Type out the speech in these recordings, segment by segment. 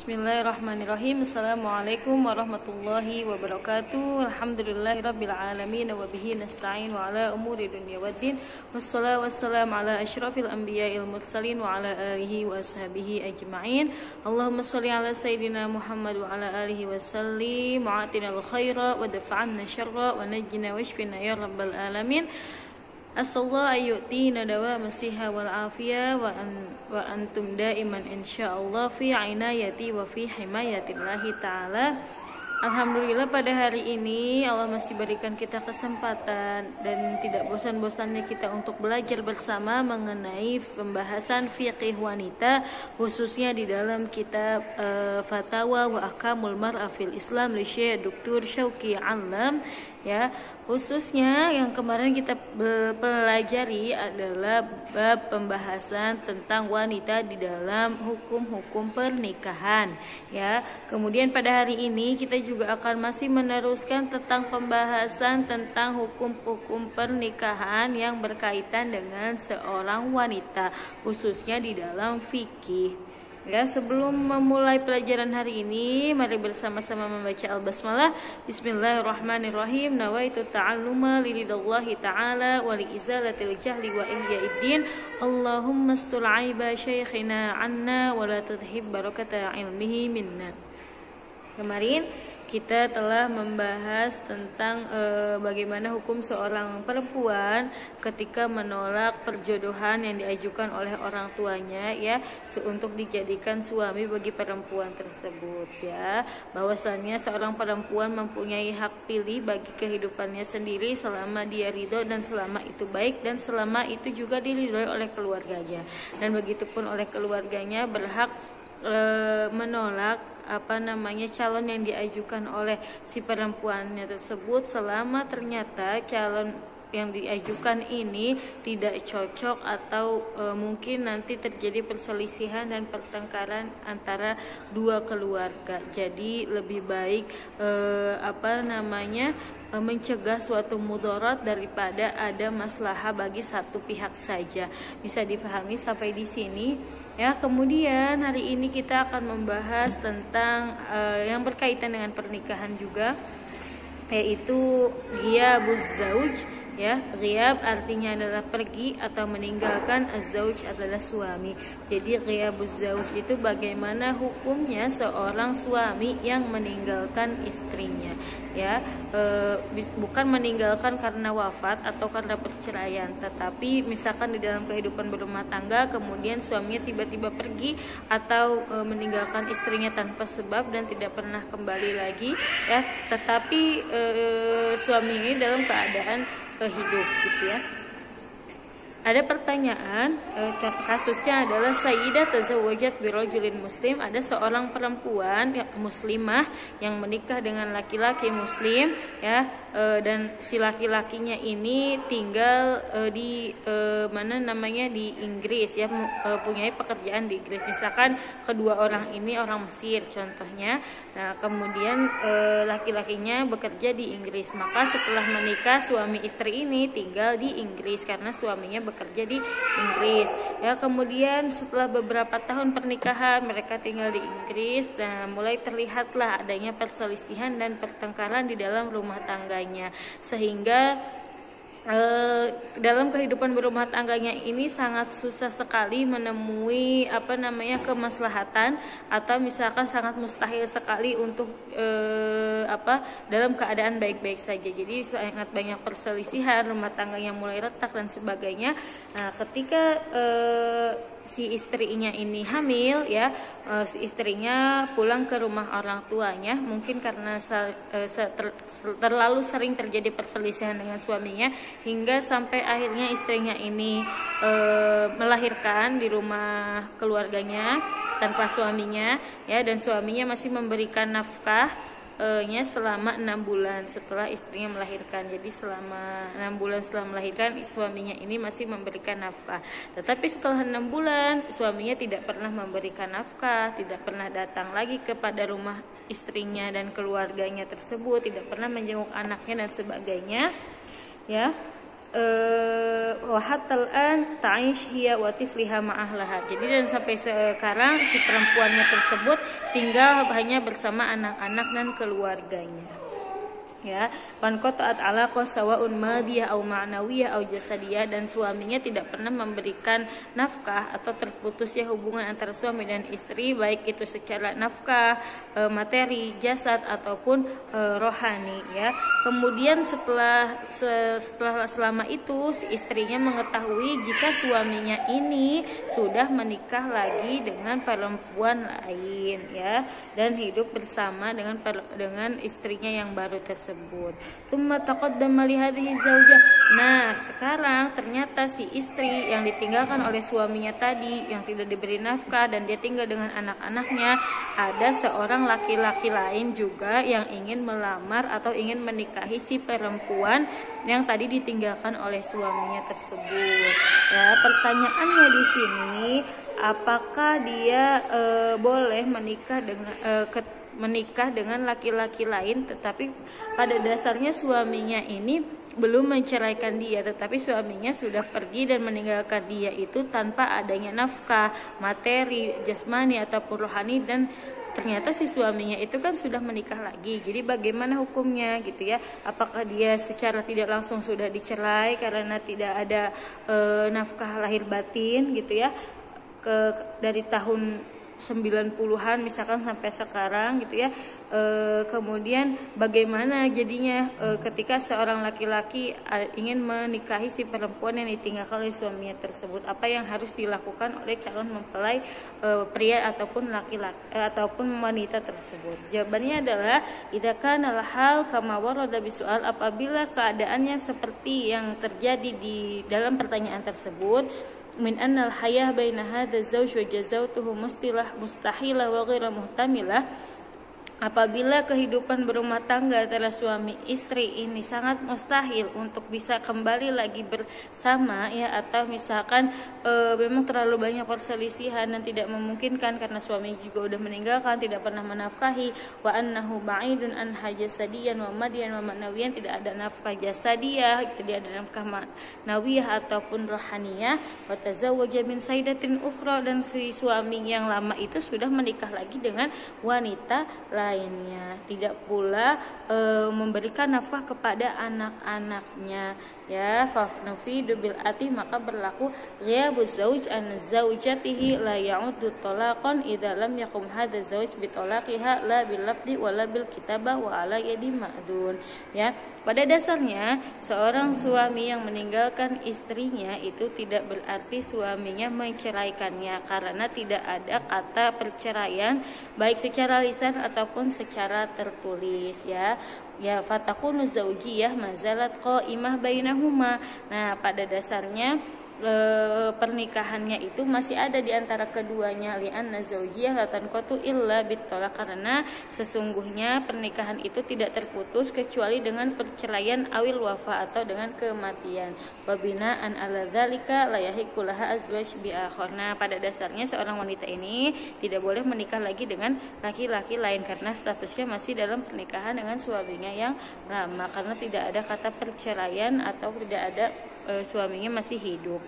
Bismillahirrahmanirrahim. Assalamualaikum warahmatullahi wabarakatuh. Alhamdulillahirabbil alamin wa bihi nasta'in wa ala umuri dunya waddin. Wassalatu wassalamu ala asyrafil anbiya'il mursalin wa ala alihi wa ashabihi ajma'in. Allahumma shalli ala sayyidina Muhammad wa ala alihi wa sallim. Wa atina al-khaira wa dafa'anna syarra wa najjina washfina ya rabbal alamin. Asallahu ayyutina dawama siha wal afiyah wa antum daiman insyaallah fi inayati wa fi himayatillahi ta'ala. Alhamdulillah pada hari ini Allah masih berikan kita kesempatan dan tidak bosan-bosannya kita untuk belajar bersama mengenai pembahasan fiqih wanita, khususnya di dalam kitab Fatawa wa Ahkamul Mar'ah fil Islam li Syekh Dr. Syauqi Alam, ya. Khususnya yang kemarin kita pelajari adalah bab pembahasan tentang wanita di dalam hukum-hukum pernikahan, ya. Kemudian pada hari ini kita juga akan masih meneruskan tentang pembahasan tentang hukum-hukum pernikahan yang berkaitan dengan seorang wanita, khususnya di dalam fikih. Ya, sebelum memulai pelajaran hari ini, mari bersama-sama membaca al-basmalah. Bismillahirrahmanirrahim. Nawaitu ta'alluma lillahi ta'ala wa liizalatil jahli wa ihyaiddin. Allahumma astur aiba syekhina anna wa la tudhib barakata ilmihi minna. Kemarin kita telah membahas tentang bagaimana hukum seorang perempuan ketika menolak perjodohan yang diajukan oleh orang tuanya, ya, untuk dijadikan suami bagi perempuan tersebut, ya. Bahwasannya seorang perempuan mempunyai hak pilih bagi kehidupannya sendiri selama dia ridho dan selama itu baik dan selama itu juga diridhoi oleh keluarganya, dan begitupun oleh keluarganya berhak menolak calon yang diajukan oleh si perempuannya tersebut selama ternyata calon yang diajukan ini tidak cocok atau mungkin nanti terjadi perselisihan dan pertengkaran antara dua keluarga. Jadi lebih baik mencegah suatu mudarat daripada ada maslahah bagi satu pihak saja. Bisa dipahami sampai di sini, ya. Kemudian hari ini kita akan membahas tentang yang berkaitan dengan pernikahan juga, yaitu ghiyabuz zauj, ya. Ghiyab artinya adalah pergi atau meninggalkan, az-zauj adalah suami. Jadi ghiyabuz zauj itu bagaimana hukumnya seorang suami yang meninggalkan istrinya, ya. Bukan meninggalkan karena wafat atau karena perceraian, tetapi misalkan di dalam kehidupan berumah tangga kemudian suaminya tiba-tiba pergi atau meninggalkan istrinya tanpa sebab dan tidak pernah kembali lagi, ya. Tetapi suami ini dalam keadaan hidup, gitu, ya. Ada pertanyaan, kasusnya adalah sayyidah tazawwajat birajulin muslim. Ada seorang perempuan muslimah yang menikah dengan laki-laki muslim, ya, dan si laki-lakinya ini tinggal di di Inggris, ya, punya pekerjaan di Inggris. Misalkan kedua orang ini orang Mesir contohnya. Nah, kemudian laki-lakinya bekerja di Inggris. Maka setelah menikah suami istri ini tinggal di Inggris karena suaminya bekerja di Inggris, ya. Kemudian setelah beberapa tahun pernikahan mereka tinggal di Inggris dan mulai terlihatlah adanya perselisihan dan pertengkaran di dalam rumah tangganya, sehingga dalam kehidupan berumah tangganya ini sangat susah sekali menemui kemaslahatan, atau misalkan sangat mustahil sekali untuk dalam keadaan baik-baik saja. Jadi sangat banyak perselisihan, rumah tangganya mulai retak dan sebagainya. Nah, ketika si istrinya ini hamil, ya, si istrinya pulang ke rumah orang tuanya, mungkin karena terlalu sering terjadi perselisihan dengan suaminya hingga sampai akhirnya istrinya ini melahirkan di rumah keluarganya tanpa suaminya, ya, dan suaminya masih memberikan nafkah selama 6 bulan setelah istrinya melahirkan. Jadi selama 6 bulan setelah melahirkan suaminya ini masih memberikan nafkah. Tetapi setelah 6 bulan suaminya tidak pernah memberikan nafkah, tidak pernah datang lagi kepada rumah istrinya dan keluarganya tersebut, tidak pernah menjenguk anaknya dan sebagainya, ya. wahatal an ta'ish hiya wa tifliha ma'ahlaha. Jadi dan sampai sekarang si perempuannya tersebut tinggal hanya bersama anak-anak dan keluarganya. Ya, wan qata'at alaqah sawa'un madiyah au ma'nawiyah au jasadiyah, dan suaminya tidak pernah memberikan nafkah atau terputusnya hubungan antara suami dan istri, baik itu secara nafkah, materi, jasad ataupun rohani, ya. Kemudian setelah selama itu si istrinya mengetahui jika suaminya ini sudah menikah lagi dengan perempuan lain, ya, dan hidup bersama dengan istrinya yang baru tersebut. Tsumma taqaddama li hadhihi zaujah. Nah, sekarang ternyata si istri yang ditinggalkan oleh suaminya tadi yang tidak diberi nafkah dan dia tinggal dengan anak-anaknya, ada seorang laki-laki lain juga yang ingin melamar atau ingin menikahi si perempuan yang tadi ditinggalkan oleh suaminya tersebut. Ya, pertanyaannya di sini, apakah dia boleh menikah dengan laki-laki lain, tetapi pada dasarnya suaminya ini belum menceraikan dia, tetapi suaminya sudah pergi dan meninggalkan dia itu tanpa adanya nafkah, materi, jasmani ataupun rohani, dan ternyata si suaminya itu kan sudah menikah lagi. Jadi bagaimana hukumnya gitu ya? Apakah dia secara tidak langsung sudah dicerai karena tidak ada nafkah lahir batin gitu ya, dari tahun 90-an misalkan sampai sekarang gitu ya. Kemudian bagaimana jadinya ketika seorang laki-laki ingin menikahi si perempuan yang ditinggalkan oleh suaminya tersebut, apa yang harus dilakukan oleh calon mempelai pria ataupun laki-laki ataupun wanita tersebut? Jawabannya adalah idza kana al-hal kama warada bisual, apabila keadaannya seperti yang terjadi di dalam pertanyaan tersebut, min annal hayah baina hadza zawj wa jazautuhu mustahilah wa ghairu muhtamilah, apabila kehidupan berumah tangga antara suami istri ini sangat mustahil untuk bisa kembali lagi bersama ya, atau misalkan memang terlalu banyak perselisihan dan tidak memungkinkan karena suami juga udah meninggalkan, tidak pernah menafkahi, wa annahu ba'idun an hajasadiyan wa madiyan wa ma'nawiyan, tidak ada nafkah jasadiyah, tidak ada nafkah ma'nawiyah ataupun rohaniyah, wa tazawwaja min sayyidatin ukhra, dan si suami yang lama itu sudah menikah lagi dengan wanita lainnya, tidak pula memberikan nafkah kepada anak-anaknya, ya. Fa nafidu bil ati, maka berlaku ghiyabu zauj an zaujatihi la ya'uddu talaqan idza lam yakum hadza zauj bi talaqiha la bil lafzi wala bil kitabah wa ala yadi ma'dun, ya. Pada dasarnya seorang suami yang meninggalkan istrinya itu tidak berarti suaminya menceraikannya, karena tidak ada kata perceraian baik secara lisan ataupun secara tertulis, ya. Ya, fatakunu zaujiyah mazalat qaimah bainahuma. Nah, pada dasarnya pernikahannya itu masih ada di antara keduanya, li'anna zaujiyah la tanqatu illa bitolak, karena sesungguhnya pernikahan itu tidak terputus kecuali dengan perceraian awil wafa atau dengan kematian. Wa bina'an ala dzalika la yahiqu laha azwaj bi akhar. Nah, pada dasarnya seorang wanita ini tidak boleh menikah lagi dengan laki-laki lain karena statusnya masih dalam pernikahan dengan suaminya yang lama, karena tidak ada kata perceraian atau tidak ada suaminya masih hidup,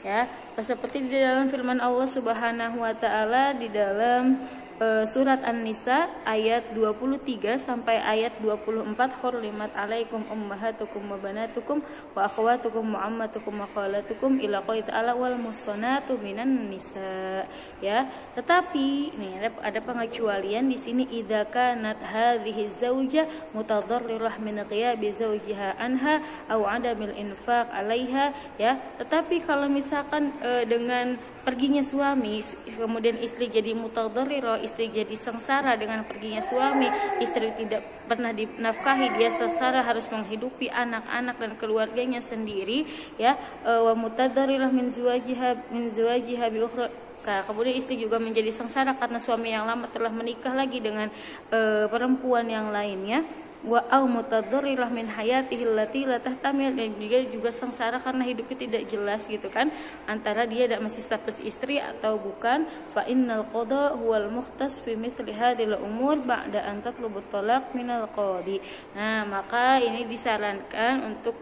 ya. Seperti di dalam firman Allah Subhanahu wa taala di dalam surat An-Nisa ayat 23 sampai ayat 24, hurrimat alaikum ummahatukum wa banatukum wa akhwatukum wa ammatukum wa khalatukum ila qauli ta'ala wal musannatu minan nisa, ya. Tetapi nih ada pengecualian di sini, idza kanat hadhihi zauja mutadarrirah min ghiyabi zawjiha anha aw adamil infaq 'alaiha, ya. Tetapi kalau misalkan dengan perginya suami, kemudian istri jadi mutadarrirah, istri jadi sengsara dengan perginya suami, istri tidak pernah dinafkahi, dia sengsara harus menghidupi anak-anak dan keluarganya sendiri, ya. Wa mutadarrirah min zawajiha bi ukhra. Nah, kemudian istri juga menjadi sengsara karena suami yang lama telah menikah lagi dengan perempuan yang lainnya. wa au mutadharrirah min hayatihi allati la tahtamil, dan juga sengsara karena hidupnya tidak jelas gitu kan, antara dia masih status istri atau bukan. Fa innal qada huwal mukhtas fi mithli hadhil umur ba'da an tatlubu talaq minal qadi. Nah, maka ini disarankan untuk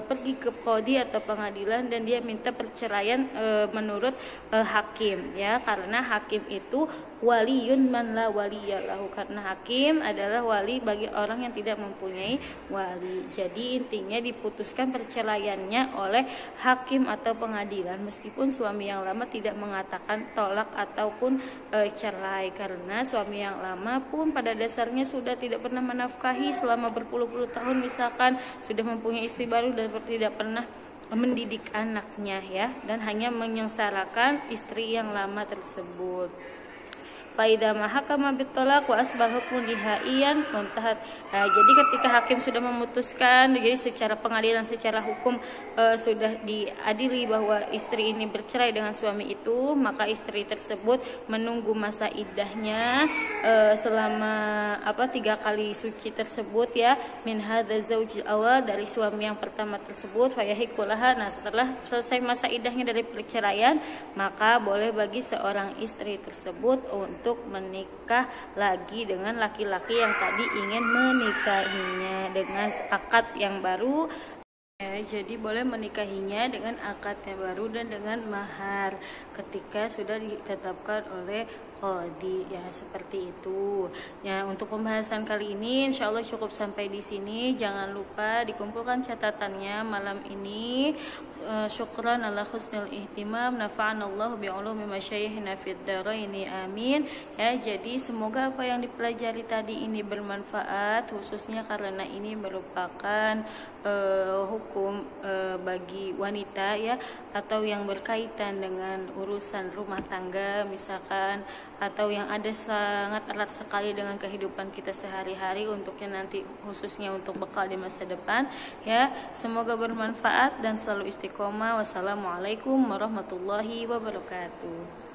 pergi ke qadi atau pengadilan dan dia minta perceraian menurut hakim ya, karena hakim itu waliyun man la waliyalahu, karena hakim adalah wali bagi orang yang tidak mempunyai wali. Jadi intinya diputuskan perceraiannya oleh hakim atau pengadilan meskipun suami yang lama tidak mengatakan tolak ataupun cerai, karena suami yang lama pun pada dasarnya sudah tidak pernah menafkahi selama berpuluh-puluh tahun, misalkan sudah mempunyai istri baru dan tidak pernah mendidik anaknya ya, dan hanya menyengsarakan istri yang lama tersebut. Faida mahakama bitolak wa asbal hukmu nihaiyan muntahat. Jadi ketika hakim sudah memutuskan, jadi secara pengadilan, secara hukum sudah diadili bahwa istri ini bercerai dengan suami itu, maka istri tersebut menunggu masa iddahnya selama 3 kali suci tersebut ya, min hadza zaujil awal, dari suami yang pertama tersebut, fayahikulaha. Nah, setelah selesai masa iddahnya dari perceraian, maka boleh bagi seorang istri tersebut untuk menikah lagi dengan laki-laki yang tadi ingin menikahinya dengan akad yang baru. Jadi boleh menikahinya dengan akad yang baru dan dengan mahar ketika sudah ditetapkan oleh qadi ya, seperti itu. Ya, untuk pembahasan kali ini insya Allah cukup sampai di sini. Jangan lupa dikumpulkan catatannya malam ini. Syukran ala husnil ihtimam, nafa'anallahu bi'ulumi masyayikhina fid dharaini amin. Ya, jadi semoga apa yang dipelajari tadi ini bermanfaat, khususnya karena ini merupakan hukum bagi wanita ya, atau yang berkaitan dengan urusan rumah tangga misalkan, atau yang ada sangat erat sekali dengan kehidupan kita sehari-hari, untuknya nanti khususnya untuk bekal di masa depan ya. Semoga bermanfaat dan selalu istiqomah. Wassalamualaikum warahmatullahi wabarakatuh.